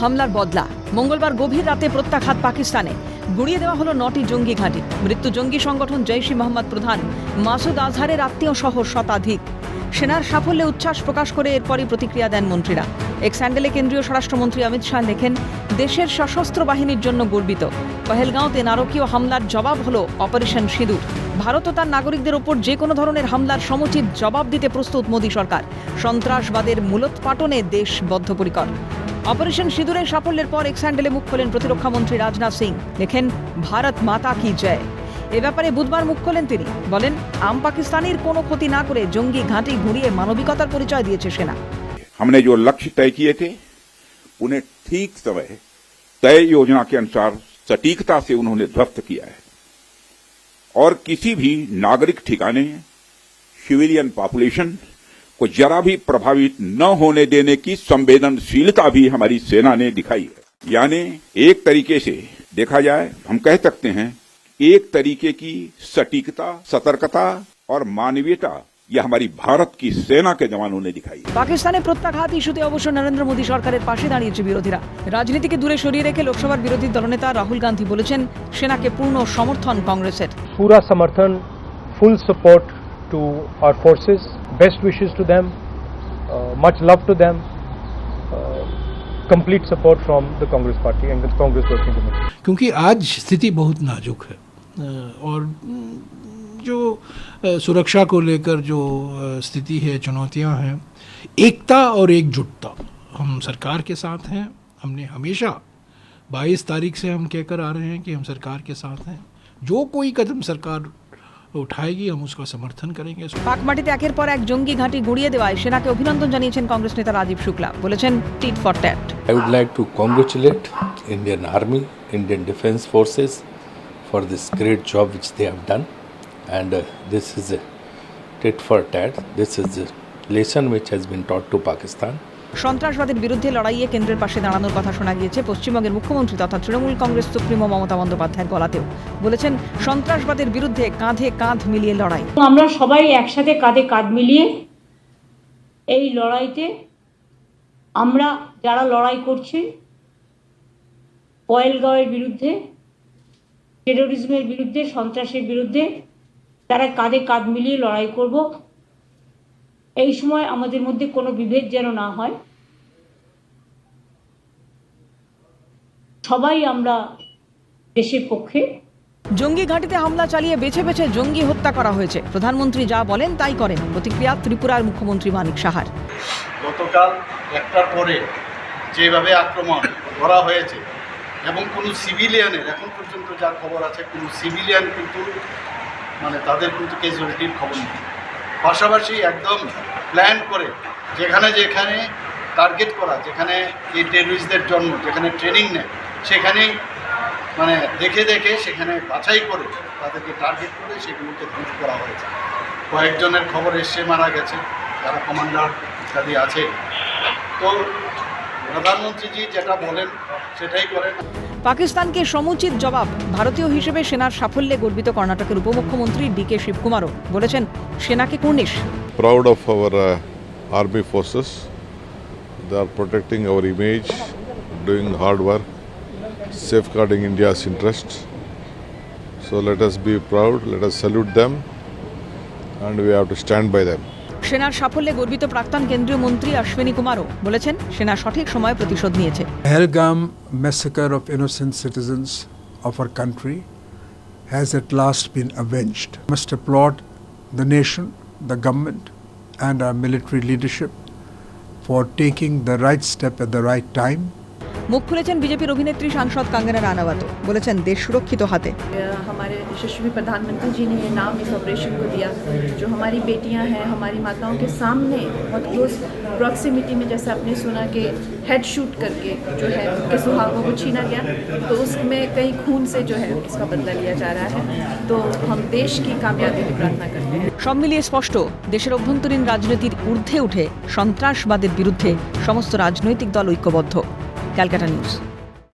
হামলার বদলা। মঙ্গলবার গভীর রাতে প্রত্যাঘাত পাকিস্তানে। গুড়িয়ে দেওয়া হলো 9টি জঙ্গি ঘাঁটি। মৃত্যু জঙ্গি সংগঠন জৈশ-ই-মোহাম্মদ প্রধান মাসুদ আজহারের আত্মীয় সহ শতাধিক। সেনার সাফল্যে উচ্ছ্বাস প্রকাশ করে এরপরই প্রতিক্রিয়া দেন মন্ত্রীরা। এক্স হ্যান্ডেলে কেন্দ্রীয় স্বরাষ্ট্রমন্ত্রী অমিত শাহ লেখেন, দেশের সশস্ত্র বাহিনীর জন্য গর্বিত। পহেলগাঁওতে নারকীয় হামলার জবাব হলো অপারেশন সিঁদুর। ভারত ও তার নাগরিকদের ওপর যে কোনো ধরনের হামলার সমুচিত জবাব দিতে প্রস্তুত মোদী সরকার। সন্ত্রাসবাদের মূলোৎপাটনে দেশ বদ্ধপরিকর। অপারেশন সিঁদুরের সাফল্যের পর এক্স হ্যান্ডেলে মুখ খোলেন প্রতিরক্ষা মন্ত্রী রাজনাথ সিং। লেখেন, ভারত মাতা কি জয়। এ ব্যাপারে বুধবার মুখ খোলেন তিনি। বলেন, আম পাকিস্তানির কোনো ক্ষতি না করে জঙ্গি ঘাঁটি ঘুরিয়ে মানবিকতার পরিচয় দিয়েছে সেনা। हमने जो लक्ष्य तय किए थे उन्हें ठीक समय तय योजना के अनुसार सटीकता से उन्होंने ध्वस्त किया है और किसी भी नागरिक ठिकाने सिविलियन पॉपुलेशन को जरा भी प्रभावित न होने देने की संवेदनशीलता भी हमारी सेना ने दिखाई है। यानी एक तरीके से देखा जाए हम कह सकते हैं एक तरीके की सटीकता, सतर्कता और मानवीयता यह हमारी भारत की सेना के जवानों ने दिखाई। পাকিস্তানে প্রত্যাঘাত ইস্যুতে অবশ্য নরেন্দ্র মোদী সরকারের পাশে দাঁড়িয়েছে বিরোধীরা। রাজনীতিকে দূরে সরিয়ে রেখে লোকসভার বিরোধী দলনেতা রাহুল গান্ধী বলেছেন, সেনাকে পূর্ণ সমর্থন কংগ্রেসের। पूरा समर्थन, full support to our forces, best wishes to them, much love to them, complete support from the Congress party and the Congress working committee. क्योंकि आज स्थिति बहुत नाजुक है और जो सुरक्षा को लेकर जो स्थिति है, चुनौतियां हैं, एकता और एकजुटता हम सरकार के साथ हैं। हमने हमेशा 22 तारीख से हम कहकर आ रहे हैं कि हम सरकार के साथ हैं। जो कोई कदम सरकार उठाएगी हम उसका समर्थन करेंगे। পাক মাটিতে একের পর এক জঙ্গি ঘাঁটি গুড়িয়ে দেওয়ায় সেনাকে অভিনন্দন জানিয়েছেন কংগ্রেস নেতা রাজীব শুক্লা। বলেছেন, tit for tat. I would like to congratulate Indian Army, Indian Defence Forces for this great job which they have done. And this is a tit for tat. This is a lesson which has been taught to Pakistan. সন্ত্রাসবাদের বিরুদ্ধে লড়াইয়ে কেন্দ্রের পাশে দাঁড়ানোর কথা শোনা গিয়েছে পশ্চিমবঙ্গের মুখ্যমন্ত্রী তথা তৃণমূল কংগ্রেস সুপ্রিমো মমতা বন্দ্যোপাধ্যায়ের গলাতেও। বলেছেন, সন্ত্রাসবাদের বিরুদ্ধে কাঁধে কাঁধ মিলিয়ে লড়াই। আমরা সবাই একসাথে কাঁধে কাঁধ মিলিয়ে এই লড়াইতে আমরা যারা লড়াই করছি পহেলগাঁওয়ের বিরুদ্ধে, টেরোরিজমের বিরুদ্ধে, সন্ত্রাসের বিরুদ্ধে, তারা কাঁধে কাঁধ মিলিয়ে লড়াই করব। এই সময় আমাদের মধ্যে কোনো বিভেদ যেন না হয়। সবাই আমরা দেশের পক্ষে। জঙ্গি ঘাঁটিতে হামলা চালিয়ে বেছে বেছে জঙ্গি হত্যা করা হয়েছে। প্রধানমন্ত্রী যা বলেন তাই করেন। প্রতিক্রিয়া ত্রিপুরার মুখ্যমন্ত্রী মানিক সাহার। গতকাল একটার পরে যেভাবে আক্রমণ করা হয়েছে এবং কোনো সিভিলিয়ানের এখন পর্যন্ত যা খবর আছে কোনো সিভিলিয়ান কিন্তু তাদের কিন্তু ক্যাজুয়ালিটির খবর নেই। পাশাপাশি একদম প্ল্যান করে যেখানে যেখানে টার্গেট করা, যেখানে এই টেররিস্টদের জন্য যেখানে ট্রেনিং নেয় সেখানেই দেখে দেখে সেখানে বাছাই করে তাদেরকে টার্গেট করে সেগুলোকে ধ্বংস করা হয়েছে। কয়েকজনের খবর এসে মারা গেছে, যারা কমান্ডার ইত্যাদি আছে। তো প্রধানমন্ত্রীজি যেটা বলেন সেটাই করেন। পাকিস্তানকে সমুচিত জবাব। ভারতীয় হিসেবে সেনার সাফল্যে গর্বিত কর্ণাটকের উপমুখ্যমন্ত্রী ডি.কে. শিবকুমারও বলেছেন, সেনাকে কুর্নিশ। Proud of our army forces. They are protecting our image, doing hard work, safeguarding India's interests. So let us be proud, let us salute them, and we have to stand by them. সেনার সাফল্যে গর্বিত প্রাক্তন কেন্দ্রীয় মন্ত্রী অশ্বিনী কুমারও বলেছেন, সেনা সঠিক সময়ে প্রতিশোধ নিয়েছে। Pahalgam massacre of innocent citizens of our country has at last been avenged. We must applaud the nation, the government and our military leadership for taking the right step at the right time. মুখ খুলেছেন বিজেপির অভিনেত্রী সাংসদ কাঙ্গনা রানাওয়াতও। বলেছেন, দেশ সুরক্ষিত হাতে। हमारे यशस्वी प्रधानमंत्री जी ने ये नाम इस ऑपरेशन को दिया। जो हमारी बेटियां हैं, हमारी माताओं के सामने बहुत क्लोज प्रॉक्सिमिटी में, जैसे आपने सुना कि हेड शूट करके जो है उनके सुहागों को छीना गया, तो उसमें कई खून से जो है इसका बदला लिया जा रहा है। तो हम देश की कामयाबी की प्रार्थना करते हैं। সব মিলিয়ে স্পষ্ট, দেশের অভ্যন্তরীণ রাজনীতির ঊর্ধ্বে উঠে সন্ত্রাসবাদের বিরুদ্ধে সমস্ত রাজনৈতিক দল ঐক্যবদ্ধ। ক্যালকাটা নিউজ।